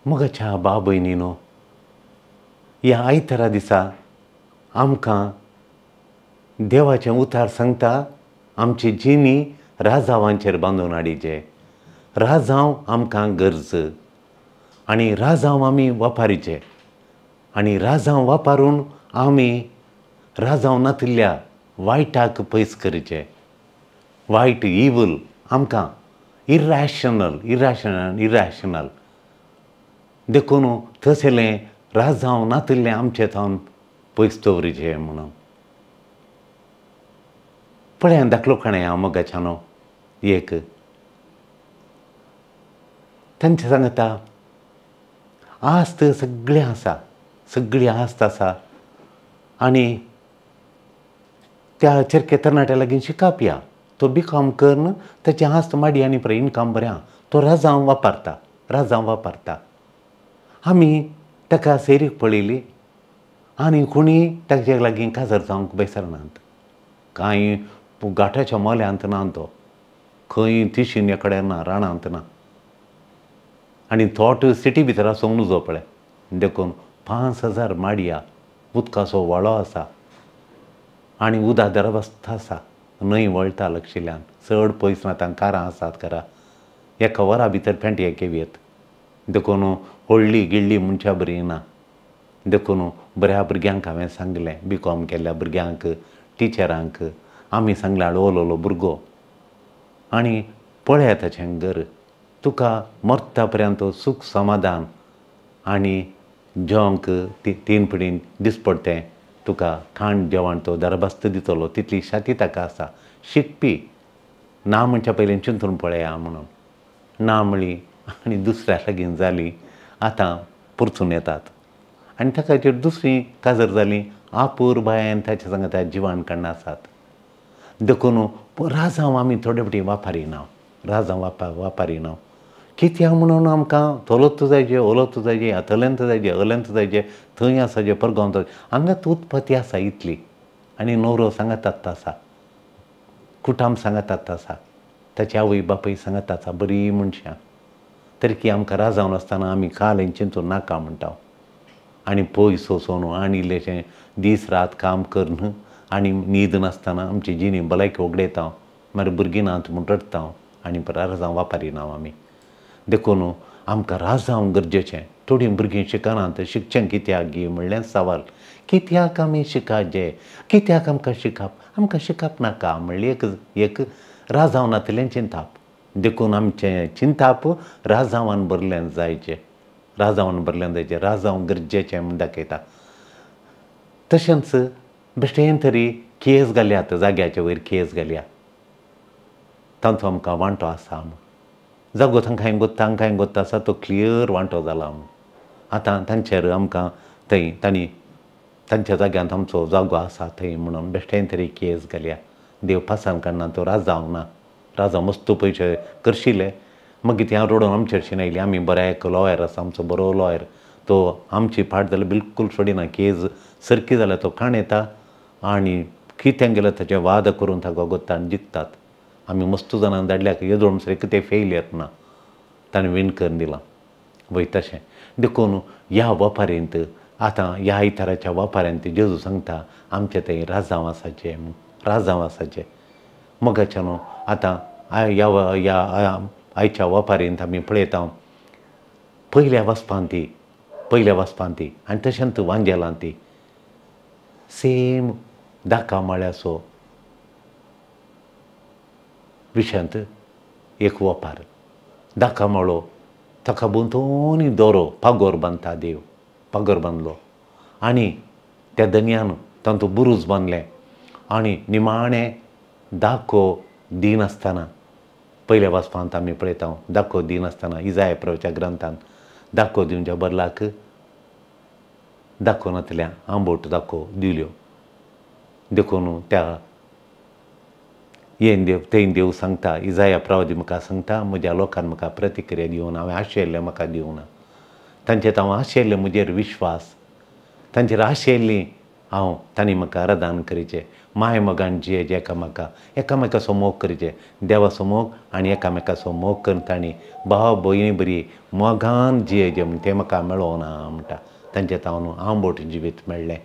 मोगाच्या भाव भयणीनो, ह्या आयतारा दिसा आमकां देवाचें उतार सांगता आमची जिणी राजांवांचेर बांदून हाडिचे. राजांव आमकां गरज आनी राजांव आमी वापारीचे आनी राजांव वापारून आमी राजांव नातिल्ल्या वायटाक पयस करचे. वायट इवल आमकां इरॅशनल देखून तसलें राजांव नातिल्लें आमचे थावन पयस दवरचें म्हणून. पळय धाकलो काणय हांव मोगाच्यानो एक तांचे सांगता आस्त सगळें आसा, सगळी आस्त आसा आनी त्या चरके तरणाट्या लागीं शिकप या. तो B.Com करन ताची आस्त माडी आनी पळय इनकम बरें आहा. तो राजांव वापरता. आमी ताका सैरीक पळयली आनी कोणी ताचे लागीं काजार जावंक बेसरनात. कांय गाठाच्या मोल्यांत ना तो, खंय तिशीन एकडे ना, राणांत ना. आनी थोट सिटी भितर आसूंक नजो पळय. देखून 5,000 माडया, उदकाचो व्हाळो आसा आनी उदक दरबस्त आसा. न्हंय वळटा लागशिल्ल्यान चड पयस ना, तांकां कारां आसात घरा. एका वरा भितर पेंटयेक येवयत. देखून व्हडली गिडली मनशां बरी ना. देखून बऱ्या भुरग्यांक हांवें सांगलें, B.Com केल्ल्या भुरग्यांक, टिचरांक आमी सांगलें ओलो भुरगो आनी पळय ताचें घर. तुका मरता पर्यंत सूख समाधान आनी जेवंक 3 पिडीन दीस पडटें तुका खाण जेवण तो दरबस्त दितलो, तितली शाती ताका आसा. शिकपी ना म्हणच्या पयलीं चिंतून पळया म्हणून. ना म्हणली आनी दुसऱ्या लागीं जाली, आतां परतून येतात. आनी ताका हाचेर दुसरी काजर जाली, आपूर बायेन ताचे सांगता जिवाण काडना आसात. देखून राजांव आमी थोडे फावटी वापारिना. कित्याक म्हणून आमकां चलत जायचें, उलत जायचें, हातलेंत जायचें, हलेंत जायचें, थंय आसाचें, परगांवत हांगात उत्पत्ती आसा इतली. आनी न्हवरो सांगातात आसा, कुटाम सांगातात आसा, ताची आवय बापूय सांगात आसा, बरी मनशां. तरी आमकां राजांव नासतना आमी काल चिंतून नाका म्हणटा. आनी पयस वचून आनी इल्लेशें दीस रात काम करन आनी न्हीद नासतना आमची जिणी भलायकी वगडयता. मागीर भुरगीं नात म्हूण रडटा आनी राजांव वापारिना आमी. देखून आमकां राजांव गरजेचें. थोडीं भुरगीं शिकनात. शिकचें कित्याक गी म्हणलें सवाल. कित्याक आमी शिकाचें? कित्याक आमकां शिकप? आमकां शिकप नाका म्हणली एक राजांव नातिल्लें चिंताप. देखून आमचें चिंताप राजांवान भरलें जायचें. राजांव गरजेचें म्हूण दाखयता. तशेंच बेश्टेन तरी केस घाल्यात, जाग्याचे वयर केस घाल्या. तांचो आमकां वांटो आसा. जागो तांकांय गोत्ता आसा, तो क्लियर वांटो जाला. आतां तांचेर आमकां तांच्या जाग्यांत आमचो जागो आसा थंय म्हणून बेश्टेन तरी केस घाल्या. देव पासान काडना, तो राजांव ना. राजांव मस्त पयशे करशिल्ले, मागीर ती रडोवन आमचेर शिनायली. आमी बऱ्या एक लॉयर आसा, आमचो बरो लॉयर. तो आमची फाट जाल्यार बिलकूल सोडिना. केस सारकी जाल्यार तो काणयता आनी कितें गेल्यार ताचे वाद करून ताका गोत्ता आनी जिखतात. आमी मस्त जाणांक धाडल्याक येदोळ म्हणसर कितें फेलियर ना, ताणें विन करून दिलां. वय तशें. देखून ह्या वापारींत आतां ह्या आयताराच्या वापाऱ्यांत जेजू सांगता आमचे थंय राजांव आसाचें. मोगाच्यानो आतां ह्या आयच्या वापारींत आमी पळयता पयल्या वचपां ती आनी तशेंच वांजेलां ती सेम धाका माळ्याचो विशयांत एक वापार. धाका माळो ताका बोंतोनी दोरो पागोर बांदता देव. पागोर बांदलो आनी त्या दनयान तांचो बुरूज बांदलें आनी निमाणें दाखो दिनासतना पयल्या वाचपांत आमी पळयता दाखो दिनासतना इजाया प्रवच्या ग्रंथांत दाखो दिवच्या बदलाक दाखो नातल्या आंबोट दाखो दिल्यो. देखून त्या थंय देव सांगता, इजाया प्रवादी म्हाका सांगता, म्हज्या लोकान म्हाका प्रतिक्रिया दिवना, हांवें आशयल्लें म्हाका दिवना. तांचेर हांव आशयल्लें म्हजेर विश्वास, तांचेर आशयल्लीं हांव तांणी म्हाका आराधन करीचें माय मोगान जियेचें एकामेका मोग करीचें देवा मोग आनी एकामेका मोग करून तांणी भाव भयणी बरी मोगान जियेचें म्हण तें म्हाका मेळों ना म्हणटा तांचे तावन आंबोट जिवीत मेळ्ळें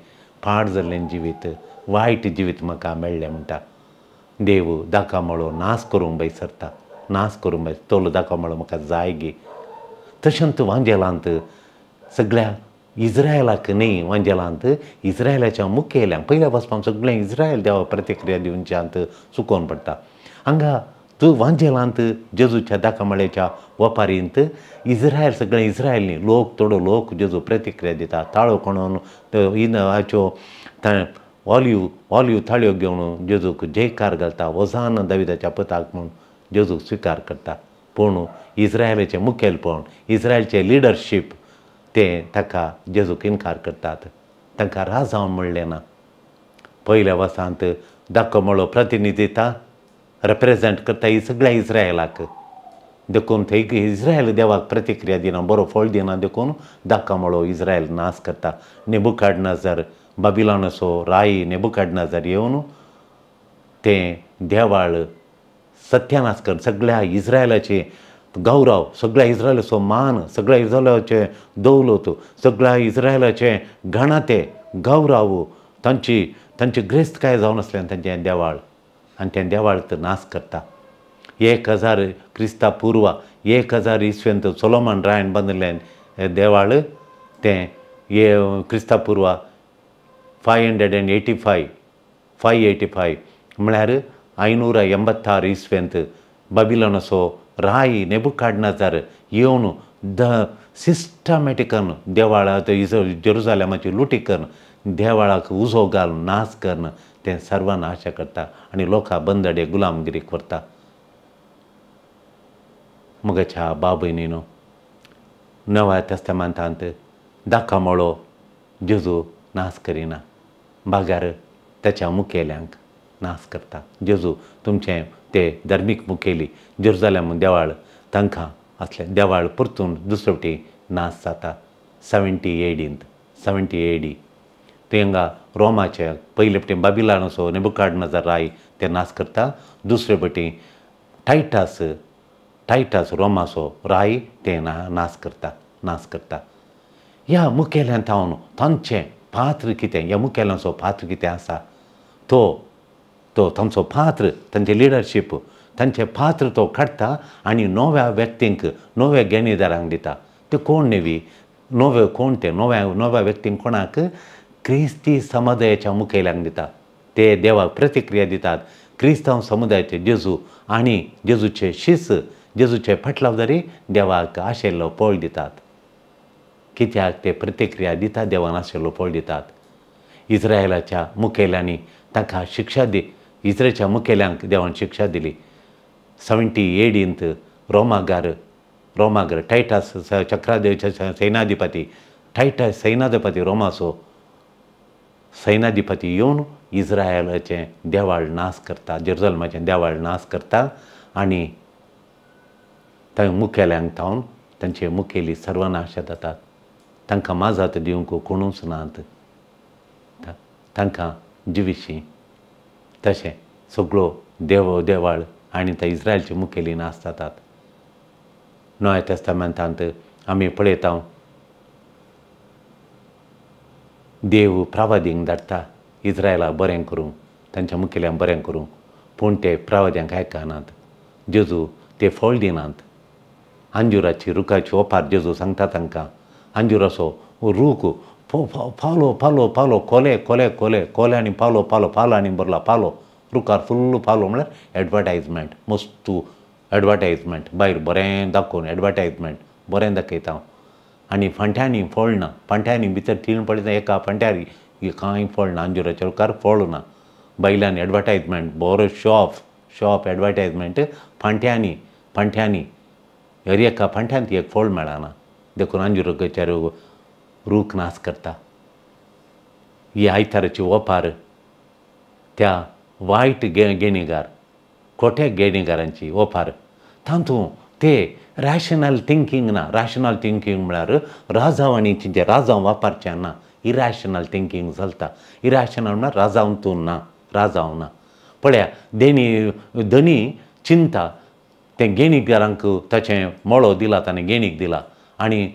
पाड जाल्लें जिवीत वायट जिवीत म्हाका मेळ्ळें म्हणटा देव दाखा नाश करूंक सरता नाश करूंक तोलो दाखा म्हाका जाय गे तशेंच वांजेलांत सगळ्या इज्रायलाक न्ही वांजेलांत इज्रायलाच्या मुखेल्यांक पयल्या वचपाक सगळें इज्रायल देवा प्रतिक्रिया दिवच्यांत चुकोवन पडटा हांगा तूं वांजेलांत जेजूच्या दाखा वपारींत इज्रायल सगळें इज्रायल न्ही लोक थोडो लोक जेजू प्रतिक्रिया दिता ताळो कोणून हाच्यो ऑलिव थाळयो घेवन जेजूक जयकार घालता वजान दाविदाच्या पुताक म्हूण जेजू स्विकार करता पूण इज्रायलाचें मुखेलपण इज्रायलचें लिडरशीप ते ताका जेजूक इन्कार करतात तांकां राजावन म्हणलें ना पयल्या वर्सांत दाखो प्रतिनिधिता रिप्रेजेंट करता ही सगळ्या इज्रायलाक देखून थंय इज्रायल देवाक प्रतिक्रिया दिना बरो फळ दिना देखून दाखो इज्रायल नाश करता नेबुकाडनेझर बाबिलोनाचो राई नेबुकाडनेझर येवन तें देवाळ सत्यानाश कर सगळ्या इज्रायलाचे गौरव सगळ्या इज्रायलाचो मान सगळ्या इज्रायलाचे दौलत सगळ्या इज्रायलाचे घणते गौरव तांची ग्रेस्तकाय जावन आसलें तांचें देवाळ आनी तें देवाळ तर नाश करता 1000 क्रिस्ता पुर्वा 1000 इस्वेंत सोलोमन रायन बांदलें देवाळ तें क्रिस्ता पुर्वा 585 म्हळ्यार 586 इस्वेंत बाबिलोनाचो राई नेबुकाडनेझर येवन सिस्टमॅटिकन देवाळांत जेरुसालेमाची लुटी करून देवाळाक उजो घालून नाश करून तें सर्वनाश करता आनी लोकां बंदडे गुलामगिरीक व्हरता म्हज्या भाव भयणीनो नव्या तेस्तामेंतांत दाखो जेजू नाश करिना भागार ताच्या मुखेल्यांक नाश करता जेजू तुमचें ते धर्मीक मुखेली जेरुसालेम देवाळ तांकां असलें देवाळ परतून दुसरे वटी नाश जाता 70 AD तेंगा रोमाचे पयले वटी बाबिलोनाचो नेबुकाडनेझर राय ते नाश करता दुसरे वटी टायटस रोमाचो राय ते नाश करता ह्या मुखेल्यांत थावन तांचें पात्र कितें ह्या मुखेल्यांचो पात्र कितें आसा तो तांचो पात्र तांचें लिडरशीप तांचें पात्र तो काडटा आनी नव्या व्यक्तींक नव्या घेणीदारांक दिता ते कोण नेवी नवे कोण ते नव्या व्यक्तींक कोणाक क्रिस्ती समुदायाच्या मुखेल्यांक दिता ते देवाक प्रतिक्रिया दितात क्रिस्तांव समुदायाचे जेजू आनी जेजूचे शिस जेजूचे फाटलावदारी देवाक आशिल्लो फळ दितात कित्याक ते प्रतिक्रिया दितात देवान आशिल्लो फळ दितात इज्रायलाच्या मुखेल्यांनी ताका शिक्षा इज्रायलच्या मुखेल्यांक देवान शिक्षा दिली 70 AD रोमागार टायटस चक्रादेवचे सैनाधिपती टायटस सैनाधिपती रोमाचो सैनाधिपती येवन इज्रायलाचें देवाळ नाश करता जेरुसालेमाचें देवाळ नाश करता आनी थंय मुखेल्यांक थावन तांचे मुखेली सर्वनाश जातात तांकां माजत दिवंक कोणूच नात तांकां जिविशी तशें सगळो देवाळ आनी त्या इज्रायलची मुखेली नाश जातात नव्या तेस्तामेंतांत आमी पळयता देव प्रवादींक धाडटा इज्रायलाक बरें करूंक तांच्या मुखेल्यांक बरें करूंक पूण ते प्रवाद्यांक आयकनात जेजू ते फळ दिनात अंजुराची रुखाची ओपार जेजू सांगता तांकां अंजुराचो रूख पालो कोले आनी पालो आनी बरला पालो रुखार फुल्ल पालो म्हळ्यार एडवर्टायजमेंट मस्तू एडवर्टायजमेंट भायर बरें दाखोवन एडवर्टायजमेंट बरें दाखयता आनी फांट्यांनी फळ ना फांट्यांनी भितर तीन पळयता एका फांट्यार कांय फळ ना अंजुराच्या रुखार फळ ना बायलांनी एडवर्टायजमेंट बरो शॉप एडवर्टायजमेंट फांट्यांनी हर एका फांट्यांत एक फळ मेळना देखून अंजुराच्या रूख नाश करता ही आयताराची ओपार त्या वायट गेणीगार खोटे गेणीगारांची ओपार तातूंत ते रॅशनल थिंकींग ना रॅशनल थिंकींग म्हळ्यार राजावाणीचें जें राजांव वापरचें ना इरॅशनल थिंकींग चलता. इरॅशनल म्हणल्यार राजावतून ना, राजाव ना. पळया धनी चिंता तें गेणीकारांक ताचें मोळो दिला, ताणें गेणीक दिला आनी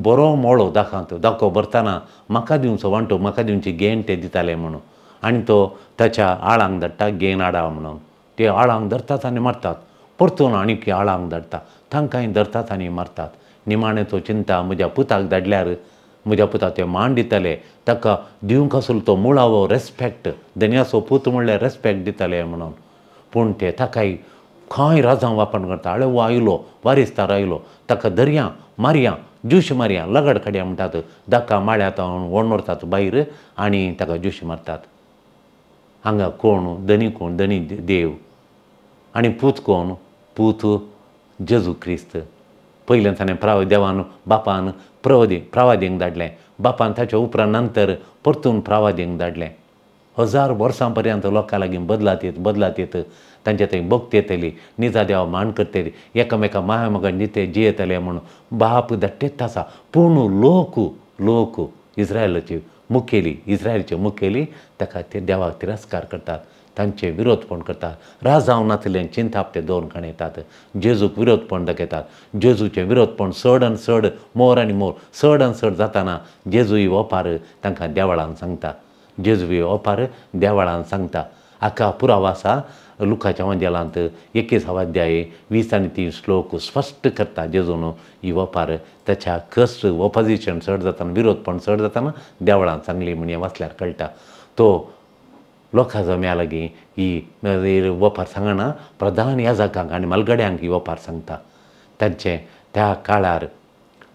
बरो मोळो दाखो भरतना म्हाका दिवचो वांटो, म्हाका दिवची गेण ते दिताले म्हणून. आनी तो ताच्या आळांक धाडटा गेण हाडा म्हणून. ते आळांक धरतात आनी मारतात, परतून आनीक आळांक धाडटा, तांकांय धरतात आनी मारतात. निमाणें तो चिंता म्हज्या पुताक धाडल्यार म्हज्या पुताक ते मान दितले, ताका दिवंक आसलो तो मुळावो रेस्पेक्ट, धन्याचो पूत म्हणल्यार रेस्पेक्ट दितले म्हणून. पूण ते ताकाय खंय राजांव वापर करता. आळेवो आयलो, वारिस्तार आयलो, ताका धरया, मारया, जुश मारया, लगाड काडया म्हणटात, दाका माळ्यांत वणोरतात भायर आनी ताका जुश मारतात. हांगा कोण धनी देव आनी पूत कोण? पूत जेजू क्रिस्त. पयलें ताणें देवान बापान प्रवादींक धाडलें, बापान ताच्या उपरांत नंतर परतून प्रवादींक धाडलें. 1000 वर्सां पर्यंत लोकां लागीं बदलात येत तांचे थंय भक्त येतली, निजा देवा मान करतली, एकामेका मायामोगान जियेतले म्हणून बाप धाडटेत आसा. पूण लोक इस्रायलाचे मुखेली ताका ते देवाक तिरस्कार करतात, तांचे विरोधपण करतात. राजांव नातलें चिंताप ते दवरून येतात, जेजूक विरोधपण दाखयतात. जेजूचें विरोधपण चड आनी चड, मोर आनी मोर चड आनी चड जाताना जेजूय ओपार तांकां देवाळान सांगता. हाका पुरावो आसा लुकाच्या वंजेलांत 21वा अध्याय 20 आनी 30 श्लोक स्पश्ट करता. जेजून ही ओपार ताच्या कस्ट ऑपोजिशन चड जाताना, विरोधपण चड जाताना देवळांत सांगली म्हण वाचल्यार कळटा. तो लोकां जम्या लागीं ही ओपार सांगना, प्रधान याजकांक आनी मलगड्यांक ही ओपार सांगता. तांचे त्या काळार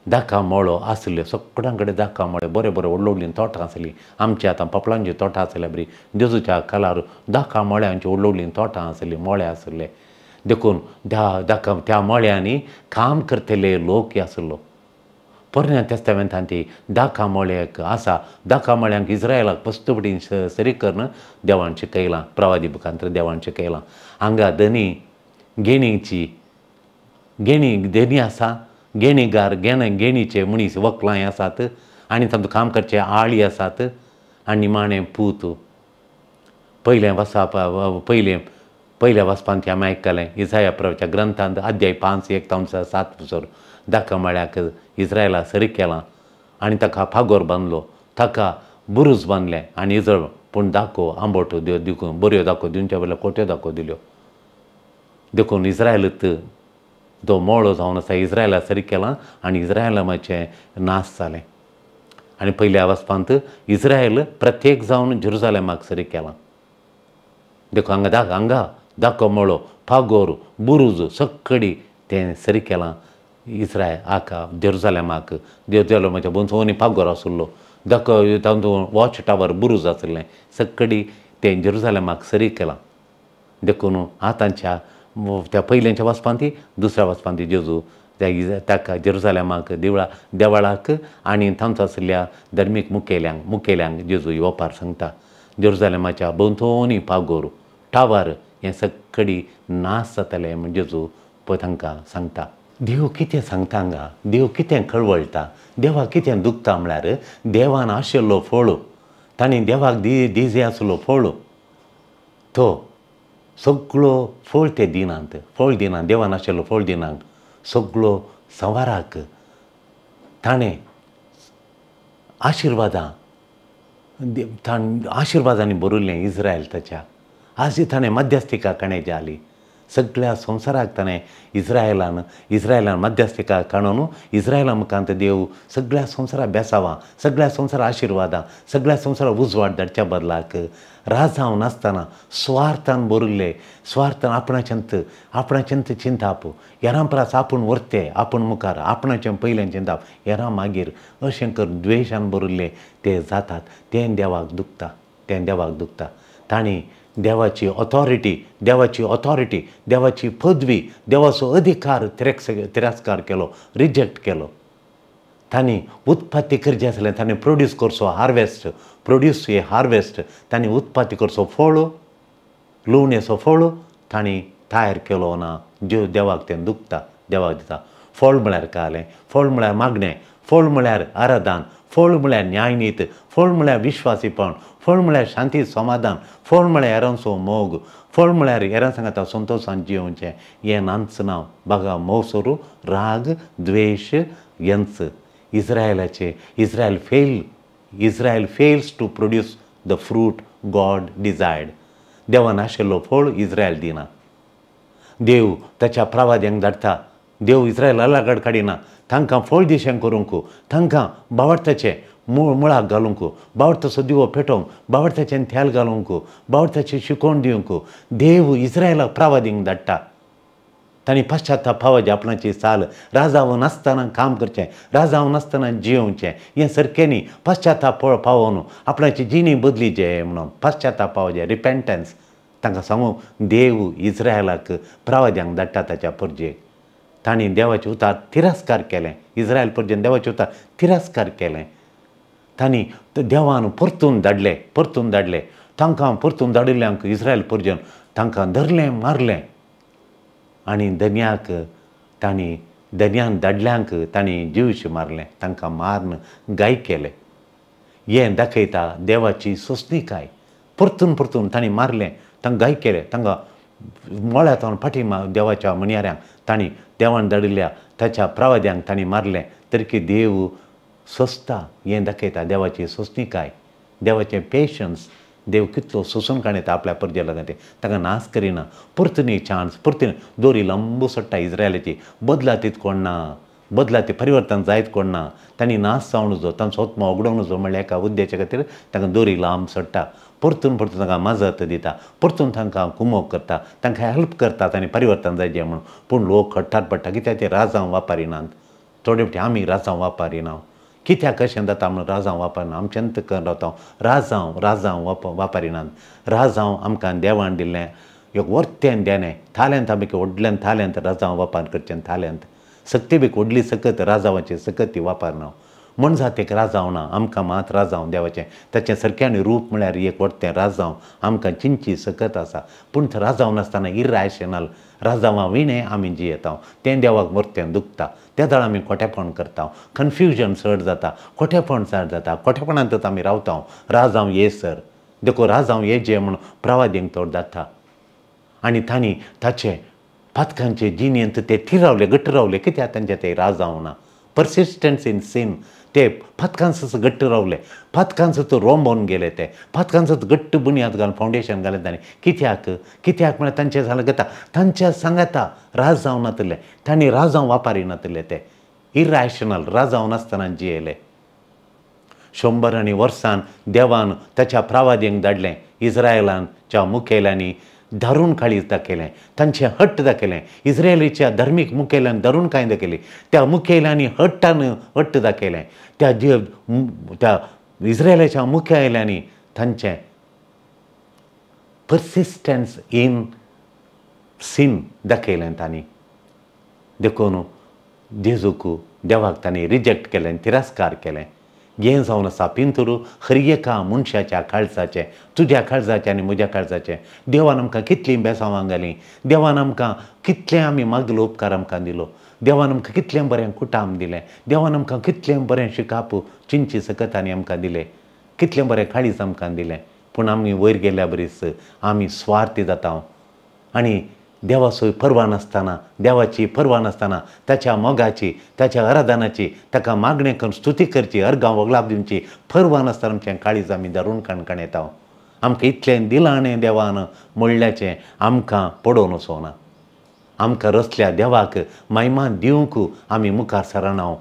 दाका मोळो आसले, सगळ्यां कडेन दाका मोळे बरे व्हडलीं तोटां आसलीं. आमची आतां पपलांची तोटां आसल्या बरी, जेजूच्या काळार दाका मोळ्यांची व्हडलीं तोटां आसलीं, मोळे आसले. देखून त्या मोळ्यांनी काम करतले लोक आसलो. पोरण्या तेस्तामेंतांत ती दाका मोळ्याक आसा. दाका मोळ्यांक इस्रायलाक पस्तुपडीन सरी करून देवान शिकयलां, प्रवादी बुकांत देवान शिकयलां. हांगा धनी आसा, गेणीगार गेणीचे मनीस व्हंकलांय आसात आनी तांकां काम करचे आळी आसात आनी निमाणें पूत. पयल्या वचपान ती आमी आयकलें इसाया प्रभुच्या ग्रंथांत अध्याय 5 1-7 पसून दाका मोळ्याक इस्रायला सरी केलां आनी ताका फागोर बांदलो, ताका बुरूज बांदलें आनी इजळ. पूण दाखो आंबट दिवून बऱ्यो दाखो दिवचे वेल्यार कोट्यो दाखो दिल्यो. देखून इस्रायलांत तो मोळो जावन आसा इस्रायला सरी केलां आनी इस्रायला मातशें नास जालें. आनी पयल्या वचपांत इस्रायल प्रत्येक जावन जेरुसालेमाक सरी केलां. देखून हांगा दाखो मोळो, फागोर, बुरूज सगळी तें सरी केलां हाका जेरुसालेमाक. जेरुसालेमाच्या बोंचोनी फागोर आसलो, दाखो तातूंत वॉच टावर बुरूज आसलें, सगळी तें जेरुसालेमाक सरी केलां. देखून आतांच्या त्या पयलेंच्या वचपांत दुसऱ्या वचपांत जेजू ताका जेरुसालेमाक देवळाक आनी थंय आसलेल्या धर्मीक मुखेल्यांक जेजू येवपार सांगता. जेरुसालेमाच्या भोंवतणी फागोर टावर हें सगळी नास जातलें म्हण जेजू पळय तांकां सांगता. देव कितें सांगता हांगा, देव कितें कळवळटा, देवाक कितें दुखता म्हळ्यार देवान आशिल्लो फळ, ताणें देवाक दिजे आसलो फळ, तो सगळो फळ ते दिनांत, देवान आशिल्लो फळ दिनांत सगळो संवाराक ताणें आशिर्वादांनी भरिल्लें इस्रायल ताच्या. आज ताणें मध्यस्थिका काणे जाली सगळ्या संवसाराक. ताणें इस्रायलान मध्यस्थिका काडून इस्रायला मुखांत देव सगळ्या संवसाराक बेसावां, सगळ्या संवसारा आशिर्वादां, सगळ्या संवसाराक उजवाड धाडच्या बदलाक राजांव नासतना स्वार्थान भरिल्ले, स्वार्थान आपणाचेंत चिंताप, हेरां परस आपूण व्हरते, आपूण मुखार आपणाचें पयलें चिंताप, हेरां मागीर अशें करून द्वेशान भरिल्ले ते जातात. तें देवाक दुखता. तांणी देवाची ऑथॉरिटी, देवाची पदवी, देवाचो अधिकार तिरस्कार केलो, रिजेक्ट केलो. तांणी उत्पत्ती करचें आसलें, तांणी प्रोड्यूस करचो हार्वेस्ट, तांणी उत्पत्ती करचो फळ, लुवणेचो फळ तांणी तयार केलो ना. देवाक तें दुखता, देवाक दिता. फळ म्हळ्यार कालें, फळ म्हळ्यार मागणें, फळ म्हळ्यार आराधन, फळ म्हळ्यार न्यायनीत, फळ म्हळ्यार विश्वासीपण, फळ म्हळ्यार शांती समाधान, फळ म्हळ्यार हेरांचो मोग, फळ म्हळ्यार हेरां सांगाता संतोशान जियोवचें. हें नांच नांव बघा मोसोरू राग द्वेश यांच Israel fails to produce the fruit God desired. देवान आशिल्लो फळ इस्रायल दिना. देव ताच्या प्रवाद्यांक धाडटा. देव इस्रायला लागड काडिना. तांकां फळ दिशें करूंक, तांकां बावडताचें मुळाक घालूंक, बावडताचो दिवो पेटोवंक, बावडताचें तेल घालूंक, बावडताची शिकोवण दिवंक देव इस्रायलाक प्रवादींक धाडटा. तांणी पश्चाताप पावचे, आपणाची चाल राजावं नासतना काम करचें, राजावं नासतना जियोवचें. हें सारकें न्ही. पश्चाताप पावोवन आपणाची जिणी बदलीचे म्हणून पश्चाताप पावचे, रिपेंटन्स. तांकां सांगू देव इस्रायलाक प्रवाद्यांक धाडटा ताच्या परजेक. तांणी देवाचें उतार तिरस्कार केलें. इस्रायल परजेन देवाचें उतार तिरस्कार केलें. तांणी देवान परतून धाडलें. तांकां परतून धाडिल्ल्यांक इस्रायल परजेन तांकां धरलें, मारलें. आनी दर्यान धाडल्यांक तांणी जीवश मारलें, तांकां मारून गाय केलें. हें दाखयता देवाची सोंसणीकाय. परतून तांणी मारलें, तांकां गाय केलें, तांकां मोळ्यांत फाटी देवाच्या मणयाऱ्यांक तांणी देवान धाडिल्ल्या ताच्या प्रवाद्यांक तांणी मारलें. तरी देव सोंसता. हें दाखयता देवाची सोंसणीकाय, देवाचें पेशन्स. देव कितलो सोंसून काडयता आपल्या परजे लागून ते ताका नाश करिना. परतून चान्स, परतून दोरी लंबू सोडटा इस्रायलाची. बदलातीत कोण ना, बदलाती परिवर्तन जायत कोण ना. तांणी नाश जावन नजो, तांचो आत्मा ओगडोवन नजो म्हणल्या एका उद्देशा खातीर तांकां दोरी लांब सोडटा. परतून तांकां मजत दिता, परतून तांकां कुमोग करता, तांकां हेल्प करता तांणी परिवर्तन जायचें म्हणून. पूण लोक खट्टार पडटा कित्याक ते राजांव वापरिनात. थोडे फावटी आमी राजांव वापरिना. कित्याक कशें जाता म्हणून राजांव वापरना. आमचे अंतकरण रावता राजांव वापरिनात. राजांव आमकां देवान दिल्लें एक वर्तें देणें. थाल्यांत आमी व्हडल्यान थाल्यांत राजांव वापर करचें. थाल्यांत सक्ती बी व्हडली सकत राजांवाची सकत ती वापरना. म्हण जातीक राजांव ना. आमकां मात राजांव देवाचें ताचें सारक्यान रूप म्हळ्यार एक व्हडतें राजांव आमकां चिंची सकत आसा. पूण थंय राजांव नासतना इरॅशनल राजांवा विणें आमी जियेता. तें देवाक व्हडतें दुखता. त्या दाळ आमी खोटेपण करता. कन्फ्युजन चड जाता, खोटेपण चड जाता. खोटेपणांतच आमी रावता. राजांव येसर देखो राजांव येजे म्हूण प्रवादींक तोड जाता. आनी तांणी ताचे पातकांचे जिणेंत ते थिरावले, घट्ट रावले. कित्याक तांचे ते राजांव ना. Persistence in sin. ते पातकांच घट्ट रावले, पातकांच रोंबोवन गेले. ते पातकांच घट्ट बुनयाद घालून फावंडेशन घालें तांणी. कित्याक म्हळ्यार तांचें जालें घेता तांच्या सांगाता राजांव नातले. तांणी राजांव वापरिनातले. ते इरॅशनल राजांव नासतना जियेले. 100 वर्सान देवान ताच्या प्रवादींक धाडलें. इस्रायलाच्या मुखेल्यांनी धरून काळीज दाखयलें, तांचें हट्ट दाखयलें. इस्रायलीच्या धर्मीक मुखेल्यांनी धरून कांय दाखयली. त्या मुखेल्यांनी हट्ट दाखयलें. त्या इस्रायलाच्या मुखेल्यांनी तांचें पर्सिस्टन्स इन सीन दाखयलें. तांणी देखून जेजूक देवाक तांणी रिजेक्ट केलें, तिरस्कार केलें. हें जावन आसा पिंतूर हर एका मनशाच्या काळजाचें, तुज्या काळजाचें आनी म्हज्या काळजाचें. देवान आमकां कितलीं बेसांवां घालीं, देवान आमकां कितलें आमी मागलो उपकार आमकां दिलो, देवान आमकां कितलें बरें कुटाम दिलें, देवान आमकां कितलें बरें शिकाप चिंची सकतांनी आमकां दिलें, कितलें बरें काळीज आमकां दिलें. पूण आमी वयर गेल्या बरीच आमी स्वार्थी जाता. आनी देवाचो परवा नासतना, देवाची परवा नासतना ताच्या मोगाची, ताच्या आराधनाची, ताका मागणें करून स्तुती करची, अर्गां वगलाप दिवची परवा नासतना आमचें काळीज आमी धरून काणकाणयता. आमकां इतलें दिलां आनी देवान म्हणल्याचें आमकां पडोवन वचोना. आमकां रचल्या देवाक महिमान दिवंक आमी मुखार सरना.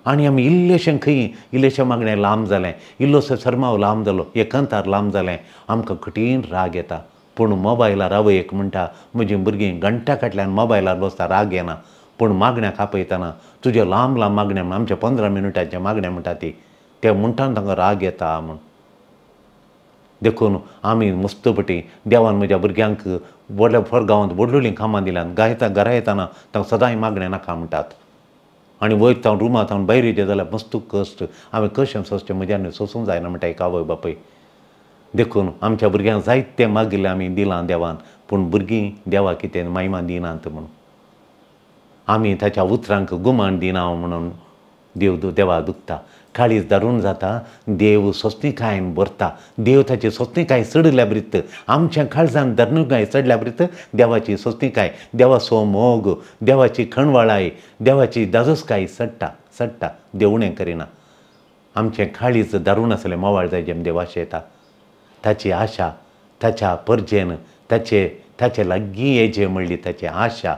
आनी आमी इल्लेशें मागणें लांब जालें, इल्लोसो सरमाव लांब जालो, एकांतार लांब जालें, आमकां कठीण राग येता. पूण मोबायलार आवयक म्हणटा म्हजीं भुरगीं घंटा फाटल्यान मोबायलार बसता, राग येना. पूण मागण्याक आपयतना तुज्यो लांब मागण्या आमचे 15 मिनटाचे मागणें म्हणटा ती ते म्हणटा तांकां राग येता म्हूण. देखून आमी मस्तपटी देवान म्हज्या भुरग्यांक व्हडल्या गांवांत व्हडलीं कामां दिल्यात. घरा येतना तांकां सदांय मागणें नाका म्हणटात. आनी वयर रुमांत भायर येचे जाल्यार मस्त कश्ट. हांवें कशें सोंसचें, म्हज्यान सोंसूंक जायना म्हणटा एक आवय बापूय. देखून आमच्या भुरग्यांक जायतें मागिल्लें आमी दिलां देवान. पूण भुरगीं देवा कितें महिमा दिनात म्हणून, आमी ताच्या उतरांक गुमान दिना म्हणून देवा दुखता, काळीज धरून जाता, देव सोंसणीकायेन भरता, देव ताची सोंसणीकाय चडल्या बरीत आमच्या काळजान धरणूकाय चडल्या बरीत देवाची सोंसणीकाय, देवाचो मोग, देवाची खणवळाय, देवाची दाजोसकाय सडटा देव उणें करिना. आमचें काळीज धरून आसलें मोवाळ जाय जें देवाचें येता. ताची आशा, ताच्या परजेन ताचे लागीं येजे म्हणली ताची आशा,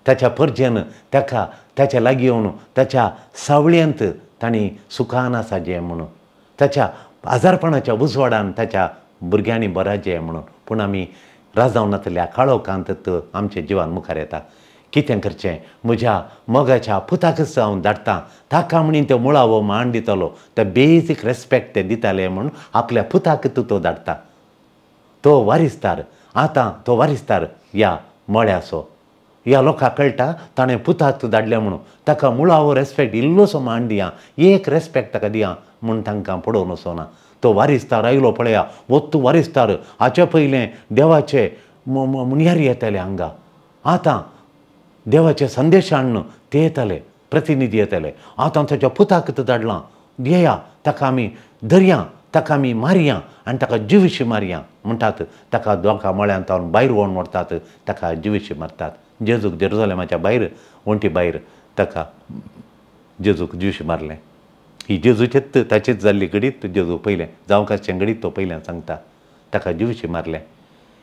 ताच्या परजेन ताच्या लागीं येवन ताच्या सावळयेंत तांणी सुखान आसा जें म्हणून, ताच्या आजारपणाच्या उजवाडान ताच्या भुरग्यांनी बरा जें म्हणून. पूण आमी राजावनांतल्या काळोखांत आमच्या जिवान मुखार येता. कितें करचें? म्हज्या मोगाच्या पुताकच हांव धाडटां, ताका म्हणून तो मुळावो मान दितलो, तो बेजीक रेस्पेक्ट ते दिताले म्हणून आपल्या पुताक तो धाडटा. तो वारिस्तार, आतां तो वारिस्तार ह्या मळ्याचो. ह्या लोकांक कळटा ताणें पुताक धाडलें म्हणून, ताका मुळावो रेस्पेक्ट इल्लोसो मान दिया, एक रेस्पेक्ट ताका दिया म्हूण तांकां पडोवन वचोना. तो वारिस्तार आयलो पळया, वत्तू वारिस्तार हाचे पयलें देवाचे मुनियार येताले हांगा. आतां देवाचे संदेश हाडून ते येताले, प्रतिनिधी येताले. आतां ताच्या पुताक धाडलां, येया ताका आमी धरया, ताका आमी मारया आनी ताका जिवीशी मारया म्हणटात. ताका दोगा मळ्यांत तावन भायर व्हरून व्हरतात, ताका जिवीशी मारतात. जेजूक जेरुसलेमाच्या भायर वण्टी भायर ताका जेजूक जिवीशी मारलें. ही जेजूचेच ताचीच जाल्ली घडीत जेजू पयलें जावंक आसचें घडीत तो पयलें सांगता. ताका जिवीशी मारलें.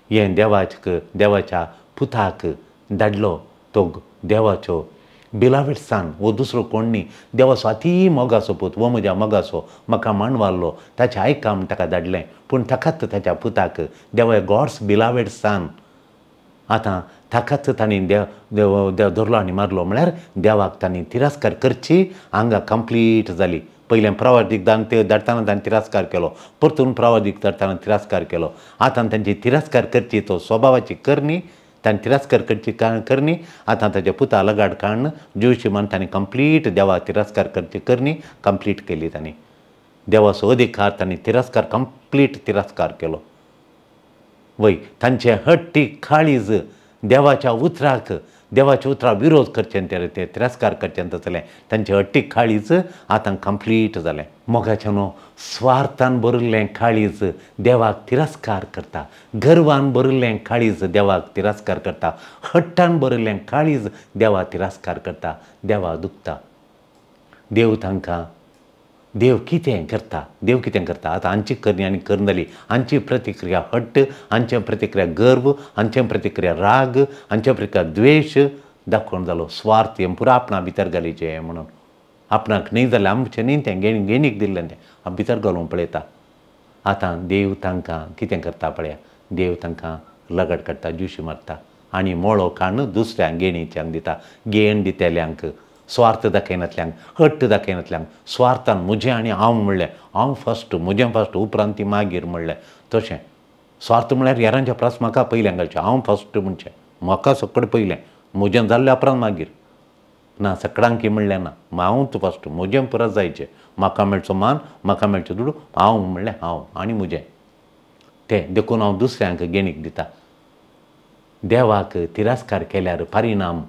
हें देवाच्या पुताक धाडलो तो देवाचो बिलावेड सान, वो दुसरो कोण न्ही, देवाचो अती मोगाचो पूत, वो म्हज्या मोगाचो, म्हाका मांडवाल्लो, ताचें आयका म्हूण ताका धाडलें. पूण ताकाच ताच्या पुताक देवा गॉड्स बिलावेड सान, आतां ताकाच तांणी देव धरलो आनी मारलो. म्हळ्यार देवाक तांणी तिरस्कार करची हांगा कंप्लीट जाली. पयलें प्रवादीक धाडटाना तांणी तिरस्कार केलो, परतून प्रवादीक धाडटाना तिरस्कार केलो. आतां तांची तिरस्कार करची तो स्वभावाची करणी, तांणी तिरस्कार करची करणी आतां ताच्या पुता लगाड काडून जिवीशी मान तांणी कंप्लीट देवा तिरस्कार करची करणी कंप्लीट केली. तांणी देवाचो अधिकार तांणी कंप्लीट तिरस्कार केलो. वय तांचे हट्टी काळीज देवाच्या उतराक विरोध करचें, ते तिरस्कार करचें तसलें तांचें हट्टी काळीज आतां कंप्लीट जालें. मोगाचें न्हू, स्वार्थान भरिल्लें काळीज देवाक तिरस्कार करता, गर्वान भरिल्लें काळीज देवाक तिरस्कार करता, हट्टान भरिल्लें काळीज देवाक तिरस्कार करता. देवा दुखता. देव कितें करता आतां हांची करणी आनी करून जाली. हांची प्रतिक्रिया हट्ट, हांचे प्रतिक्रिया गर्व, हांचे प्रतिक्रिया राग, हांचे प्रतिक्रिया द्वेश दाखोवन जालो. स्वार्थ हें पुरो आपणा भितर घालीचें म्हणून, आपणाक न्ही जाल्यार आमचें न्ही तें गेणीक दिल्लें तें भितर घालून पळयता. आतां देव तांकां कितें करता पळया, देव तांकां लगड काडटा, जिवीशी मारता आनी मोळो काडून दुसऱ्यांक गेणीच्यांक दिता. गेण दितेल्यांक, स्वार्थ दाखयनातल्यांक, हट्ट दाखयनातल्यांक, स्वार्थान म्हजें आनी हांव म्हणलें, हांव फस्ट, म्हजें फस्ट, उपरांत ती मागीर म्हणलें. तशें स्वार्थ म्हळ्यार हेरांच्या परस म्हाका पयलें घालचें, हांव फस्ट म्हणचें, म्हाका सकड पयलें, म्हजें जाल्लें उपरांत मागीर ना. सकडांकी म्हणलें ना, हांवूच फस्ट, म्हजें परस जायचें, म्हाका मेळचो मान, म्हाका मेळचें दुडू, हांव म्हणलें हांव आनी म्हजें तें देखून हांव दुसऱ्यांक गेणीक दिता. देवाक तिरस्कार केल्यार परिणाम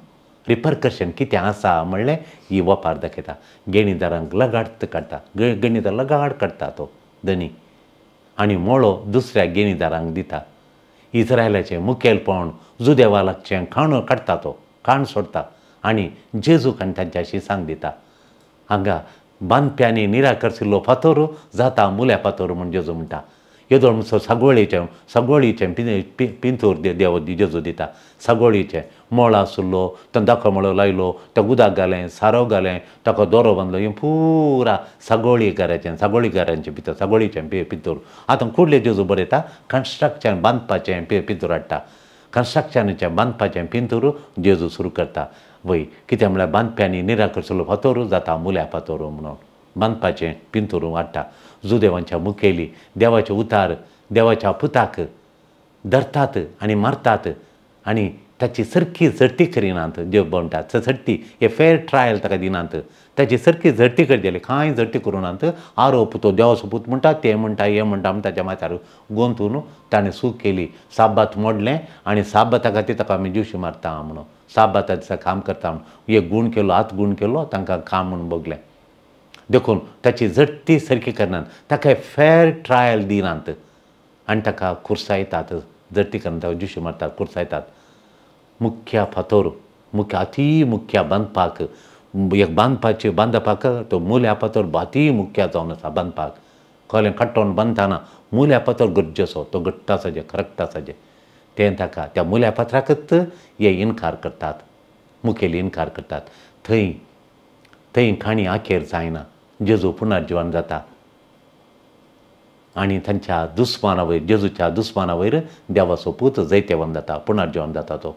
रिपरकशन कितें आसा म्हणलें ही वपार दाखयता. गेणीदारांक लगाड काडटा, गेणीदार लगाड काडटा तो धनी आनी मोळो दुसऱ्या गेणीदारांक दिता. इस्रायलाचें मुखेलपण जुदेवालाकचें काडटा तो, काण सोडटा आनी जेजूक आनी तांच्याशी सांग दिता. हांगा बांदप्यांनी निराकरसिल्लो फातोर जाता मुल्या फातोर म्हूण जेजू म्हणटा. येदो म्हणसर सागोळीचें पिंतूर देव जेजू दिता. सागोळीचें मोळ आसलो, तो दाखो मोळो लायलो, तो उदक घालें, सारो घालें, ताका दोरो बांदलो, हें पुरा सागोळीचें पिंतूर. आतां कुडले जेजू बरयता कन्स्ट्रक्शन बांदपाचें पिंतूर हाडटा. कन्स्ट्रक्शनाचें बांदपाचें पिंतूर जेजू सुरू करता. वय कितें म्हळ्यार बांदप्यांनी निराकरसिल्लो फातोर जाता मुल्या फातोर म्हणून बांदपाचें पिंतूर हाडटा. जुदेवांच्या मुखेली देवाचे उतार देवाच्या पुताक धरतात आनी मारतात आनी ताची सारकी झडटी करिनात जे म्हणटात झडटी हे फेर ट्रायल ताका दिनात ताची सारकी झडटी करचेली कांय झडटी करूनात आरोप तो देवाचो पूत म्हणटा ते म्हणटा हे म्हणटा म्हण ताच्या माथ्यार गोंतून ताणें सूख केली साबात मोडलें आनी साबाता खातीर ताका आमी दिवशी मारता म्हणून साबाता दिसा काम करता म्हणून एक गूण केलो आत गूण केलो तांकां काम म्हणून बगलें देखून ताची झडटी सारकी करनात ताका फेर ट्रायल दिनात आनी ताका खुर्सायतात झडटी करना दिवशी मारतात खुर्सायतात मुख्य फातोर मुख्य अती मुख्य बांदपाक एक बांदपाक तो मुल्या फातोर अती मुख्य जावन आसा बांदपाक खोलें काडटोन बांदतना मुल्या फातोर गरजेचो तो घट्ट आसाचे करक्ट आसाचे तें ताका त्या मुल्या फातराकच हे इन्कार करतात मुखेली इन्कार करतात थंय खाणी आखेर जायना जेजू पुनर्जीवन जाता आनी तांच्या दुस्माना वयर जेजूच्या दुस्माना वयर देवाचो पूत जैतेवन जाता पुनर्जीवन जाता तो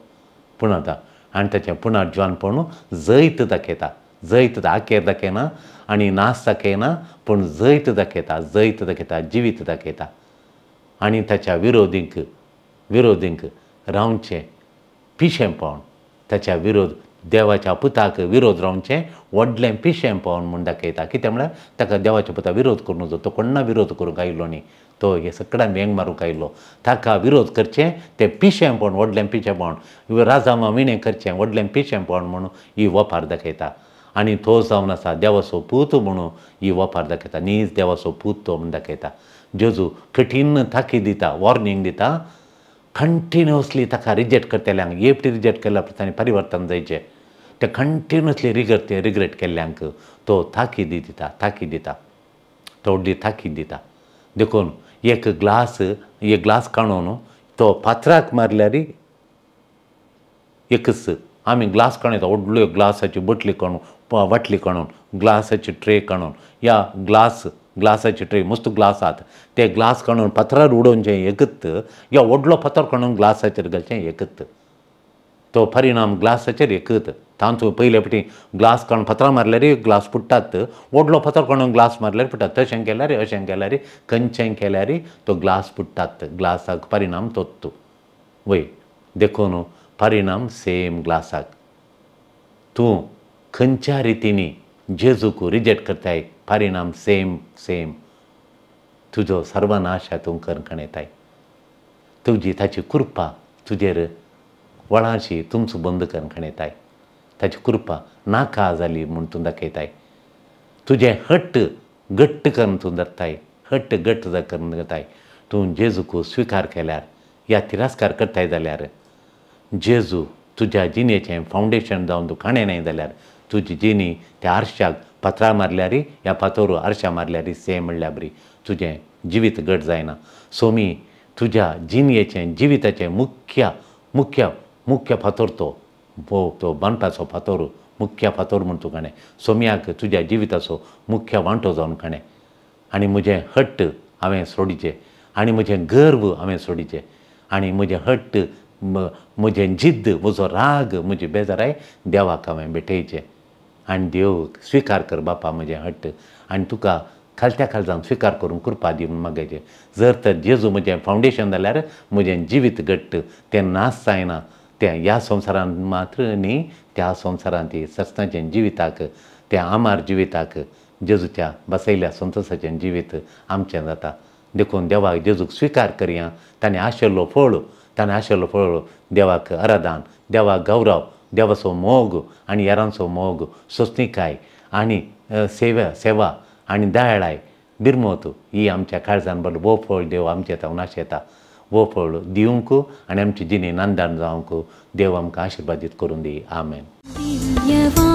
पुनर्दा आनी ताचें पुनर्जीवनपण जैत दाखयता जैत आखेर दाखयना आनी नाश दाखयना पूण जैत दाखयता जिवीत दाखयता आनी ताच्या विरोधींक रावचें पिशेंपण ताच्या विरोध देवाच्या पुताक विरोध रावचें व्हडलें पिशेंपण म्हूण दाखयता कित्याक म्हळ्यार ताका देवाच्या पुताक विरोध करूं नजो तो कोणा विरोध करूंक आयिल्लो न्ही तो हे सगळ्यांक वेंग मारूंक आयिल्लो ताका विरोध करचें तें पिशेंपण व्हडलें पिशेंपण राजामा विणें करचें व्हडलें पिशेंपण म्हणून ही वपार दाखयता आनी तो जावन आसा देवाचो पूत म्हणून ही वपार दाखयता नीज देवाचो पूत तो म्हूण दाखयता जेजू कठीण ताकीद दिता वॉर्निंग दिता कंटिन्युअसली ताका रिजेक्ट करतल्यांक एपटी रिजेक्ट केल्या ताणें परिवर्तन जायचें ते कंटिन्युअसली रिग्रेट केल्ल्यांक तो ताकीद दिता तो व्हडली ताकीद दिता देखून एक ग्लास काडून तो फातराक मारल्यार एकच आमी ग्लास काडून व्हडल्यो ग्लासाची वाटली काडून ग्लासाची ट्रे काडून या ग्लासाची ट्रे मस्त ग्लास आहात ते ग्लास काडून फातरार उडोवचें एकच या व्हडलो फातर काडून ग्लासाचेर घालचें एकच तो परिणाम ग्लासाचेर एकच तांचो पयले फावटी ग्लास काडून फातरां मारल्यार ग्लास फुट्टात व्हडलो फातर काडून ग्लास मारल्यार फुट्टात तशें केल्यार अशें केल्यार खंयचें केल्यार तो ग्लास फुट्टात ग्लासाक परिणाम तोच वय देखून परिणाम सेम ग्लासाक तूं खंयच्या रितीनी जेजूक रिजेक्ट करताय परिणाम सेम तुजो सर्वनाश हातूंत करून येताय तुजी ताची कृपा तुजेर वळाशी तुमचो बंद करून येताय ताची कृपा नाका जाली म्हूण तूं दाखयताय तुजें हट्ट घट्ट करून तूं धरताय हट्ट घट्ट करून घेताय तूं जेजूक स्विकार केल्यार या तिरस्कार करताय जाल्यार जेजू तुज्या जिणेचें फावंडेशन जावन तूं खाणें न्हय जाल्यार तुजी जिणी त्या आरशाक फातरार मारल्यार ह्या फातोर आरशा मारल्यार सेम म्हणल्यार बरी तुजें जिवीत घट जायना सोमी तुज्या जिणयेचें जिविताचें मुख्य फातोर तो बांदपाचो फातोर मुख्य फातोर म्हूण तूं खाणें सोम्याक तुज्या जिविताचो मुख्य वांटो जावन खाणें आनी म्हजें हट्ट हांवें सोडिचें आनी म्हजें गर्व हांवें सोडिचें आनी म्हजें हट्ट म्हजें जिद्द म्हजो राग म्हजी बेजाराय देवाक हांवें भेटयचें आनी देव स्विकार कर बापा म्हजें हट्ट आनी तुका खालत्या खाल जावन स्विकार करून कृपा दी म्हूण मागयचें जर तर जेजू म्हजें फावंडेशन जाल्यार म्हजें जिवीत घट्ट तें नाश जायना तें ह्या संवसारांत मात्र न्ही त्या संवसारांत सस्ताचें जिविताक त्या आमार जिविताक जेजूच्या बसयल्या संतोशाचें जिवीत आमचें जाता देखून देवाक जेजूक स्विकार करया ताणें आशिल्लो फळ देवाक आराधन देवाक गौरव देवाचो मोग आनी हेरांचो मोग सोंसणीकाय आनी सेवा आनी दयाळाय बिरमोत ही आमच्या काळजान बरें वो फळ देव आमचे तावन आशेता वो फळ दिवंक आनी आमची जिणी नांदान जावंक देव आमकां आशिर्वादीत करून दी आमेन.